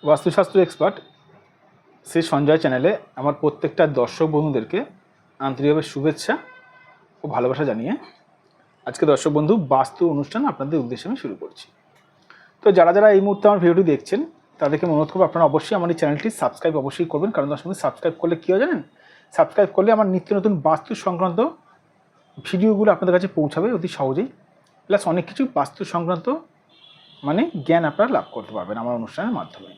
বাস্তুশাস্ত্র এক্সপার্ট শ্রী সঞ্জয় চ্যানেলে আমার প্রত্যেকটা দর্শক বন্ধুদেরকে আন্তরিকভাবে শুভেচ্ছা ও ভালোবাসা জানিয়ে আজকে দর্শক বন্ধু বাস্তু অনুষ্ঠান আপনাদের উদ্দেশ্যে আমি শুরু করছি। তো যারা যারা এই মুহূর্তে আমার ভিডিওটি দেখছেন তাদেরকে অনুরোধ করবো আপনারা অবশ্যই আমার এই চ্যানেলটি সাবস্ক্রাইব অবশ্যই করবেন, কারণ দর্শক বন্ধু সাবস্ক্রাইব করলে কী হয় জানেন, সাবস্ক্রাইব করলে আমার নিত্য নতুন বাস্তু সংক্রান্ত ভিডিওগুলো আপনাদের কাছে পৌঁছাবে অতি সহজেই, প্লাস অনেক কিছু বাস্তু সংক্রান্ত জ্ঞান আপনারা লাভ করতে পারবেন আমার অনুষ্ঠানের মাধ্যমে।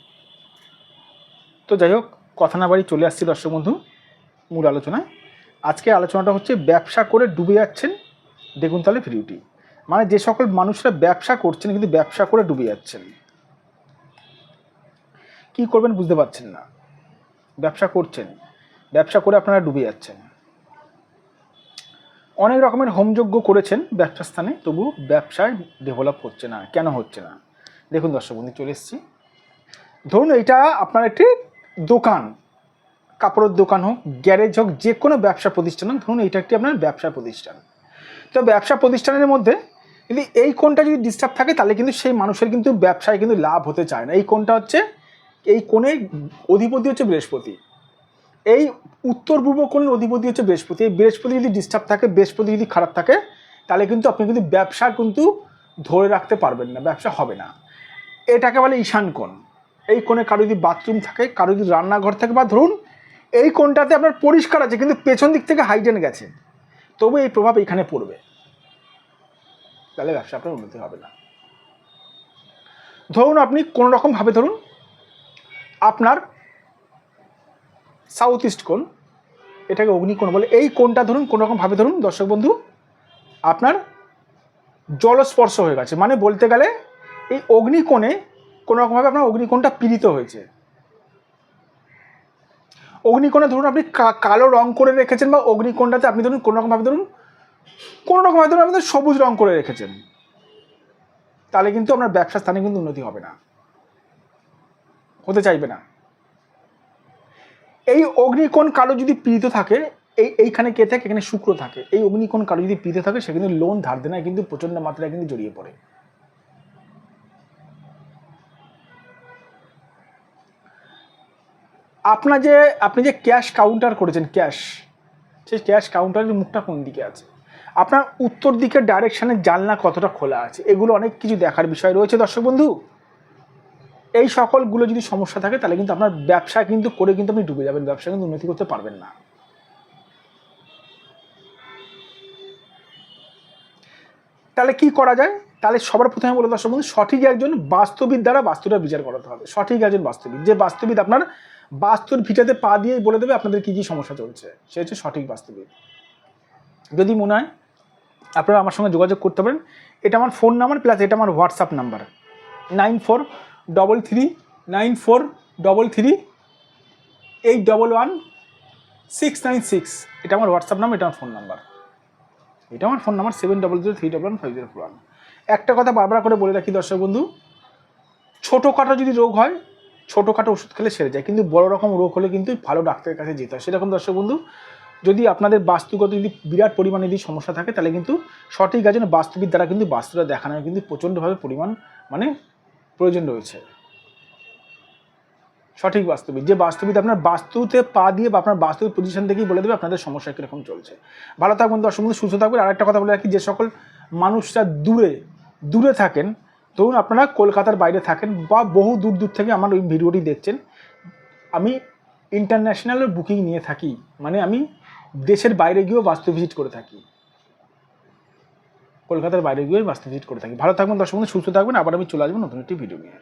তো যাই হোক, কথা না বাড়ি চলে আসছি দর্শক বন্ধু মূল আলোচনায়। আজকে আলোচনাটা হচ্ছে ব্যবসা করে ডুবে যাচ্ছেন, দেখুন তাহলে ভিডিওটি। যে সকল মানুষরা ব্যবসা করছেন কিন্তু ব্যবসা করে ডুবে যাচ্ছেন, কি করবেন বুঝতে পারছেন না। ব্যবসা করছেন, ব্যবসা করে আপনারা ডুবে যাচ্ছেন, অনেক রকমের হোমযজ্ঞ করেছেন ব্যবসা স্থানে, তবু ব্যবসায় ডেভেলপ হচ্ছে না। কেন হচ্ছে না দেখুন দর্শক বন্ধু, চলে এসেছি। ধরুন এটা আপনার একটি দোকান, কাপড়ের দোকান হোক, গ্যারেজ হোক, যে কোনো ব্যবসা প্রতিষ্ঠান হোক, ধরুন এটা একটি আপনার ব্যবসা প্রতিষ্ঠান। তো ব্যবসা প্রতিষ্ঠানের মধ্যে যদি এই কোণটা যদি ডিস্টার্ব থাকে তাহলে কিন্তু সেই মানুষের কিন্তু ব্যবসায় কিন্তু লাভ হতে চায় না। এই কোণটা হচ্ছে, এই কোণের অধিপতি হচ্ছে বৃহস্পতি, এই উত্তর পূর্ব কোণের অধিপতি হচ্ছে বৃহস্পতি। এই বৃহস্পতি যদি ডিস্টার্ব থাকে, বৃহস্পতি যদি খারাপ থাকে, তাহলে কিন্তু আপনি কিন্তু ব্যবসা কিন্তু ধরে রাখতে পারবেন না, ব্যবসা হবে না। এটাকে বলে ঈশান কোণ। এই কোণে কারো যদি বাথরুম থাকে, কারো যদি রান্নাঘর থাকে, বা ধরুন এই কোণটাতে আপনার পরিষ্কার আছে কিন্তু পেছন দিক থেকে হাইডেন গেছে, তবু এই প্রভাব এখানে পড়বে, তাহলে ব্যবসা আপনার উন্নতি হবে না। ধরুন আপনি কোনো রকমভাবে ধরুন আপনার সাউথ ইস্ট কোণ, এটাকে অগ্নিকোণ বলে, এই কোণটা ধরুন কোনো রকমভাবে ধরুন দর্শক বন্ধু আপনার জলস্পর্শ হয়ে গেছে, বলতে গেলে এই অগ্নিকোণে কোনো রকমভাবে আপনার অগ্নিকোণটা পীড়িত হয়েছে। অগ্নিকোণে ধরুন আপনি কালো রং করে রেখেছেন, বা অগ্নিকোণটাতে আপনি ধরুন কোনো রকমভাবে ধরুন আপনি সবুজ রং করে রেখেছেন, তাহলে কিন্তু আপনার ব্যবসা স্থানে কিন্তু উন্নতি হবে না, হতে চাইবে না। এই অগ্নিকোণ কালো যদি পীড়িত থাকে, এইখানে কে থাকে, এখানে শুক্র থাকে, এই অগ্নিকোণ কালো যদি পীড়িত থাকে, সে কিন্তু লোন ধার দেনায় কিন্তু প্রচণ্ড মাত্রায় কিন্তু জড়িয়ে পড়ে। আপনি যে ক্যাশ কাউন্টার করেছেন, সেই ক্যাশ কাউন্টারের মুখটা কোন দিকে আছে, আপনার উত্তর দিকের ডাইরেকশানের জানলা কতটা খোলা আছে, এগুলো অনেক কিছু দেখার বিষয় রয়েছে দর্শক বন্ধু। এই সকলগুলো যদি সমস্যা থাকে তাহলে কিন্তু আপনার ব্যবসা কিন্তু করে কিন্তু আপনি ডুবে যাবেন, ব্যবসা কিন্তু উন্নতি করতে পারবেন না। তাহলে কি করা যায়? তাহলে সবার প্রথমে বলে দর্শক বন্ধু, সঠিক একজন বাস্তুবিদ দ্বারা বাস্তুটা বিচার করাতে হবে। সঠিক একজন বাস্তুবিদ, যে বাস্তুবিদ আপনার বাস্তুর ভিটাতে পা দিয়েই বলে দেবে আপনাদের কী কী সমস্যা চলছে, সে হচ্ছে সঠিক বাস্তুবিদ। যদি মনে হয় আপনারা আমার সঙ্গে যোগাযোগ করতে পারেন। এটা আমার ফোন নাম্বার, প্লাস এটা আমার হোয়াটসঅ্যাপ নাম্বার 9433948811 এটা আমার হোয়াটসঅ্যাপ নাম্বার, এটা আমার ফোন নাম্বার। 7003115041। একটা কথা বারবার করে বলে রাখি দর্শক বন্ধু, ছোটোখাটো যদি রোগ হয়, ছোটোখাটো ওষুধ খেলে সেরে যায়, কিন্তু বড় রকম রোগ হলে কিন্তু ভালো ডাক্তারের কাছে যেতে হয়। সেরকম দর্শক বন্ধু, যদি আপনাদের বাস্তুগত যদি বিরাট পরিমাণে যদি সমস্যা থাকে, তাহলে কিন্তু সঠিক একজন বাস্তুবিদ দ্বারা কিন্তু বাস্তুটা দেখানোর কিন্তু প্রচণ্ডভাবে প্রয়োজন রয়েছে। সঠিক বাস্তুবিদ, যে বাস্তুবিদ আপনার বাস্তুতে পা দিয়ে বা আপনার বাস্তুর পজিশন থেকেই বলে দেবে আপনাদের সমস্যা কীরকম চলছে। ভালো থাকবেন দর্শক বন্ধু, সুস্থ থাকবেন। আর একটা কথা বলে রাখি, যে সকল মানুষরা দূরে থাকেন, ধরুন আপনারা কলকাতার বাইরে থাকেন বা বহু দূর থেকে আমার ওই ভিডিওটি দেখছেন, আমি ইন্টারন্যাশনাল বুকিং নিয়ে থাকি, আমি দেশের বাইরে গিয়েও বাস্তু ভিজিট করে থাকি, কলকাতার বাইরে গিয়েও বাস্তু ভিজিট করে থাকি। ভালো থাকবেন দর্শক বন্ধু, সুস্থ থাকবেন। আবার আমি চলে আসবো নতুন একটি ভিডিও নিয়ে।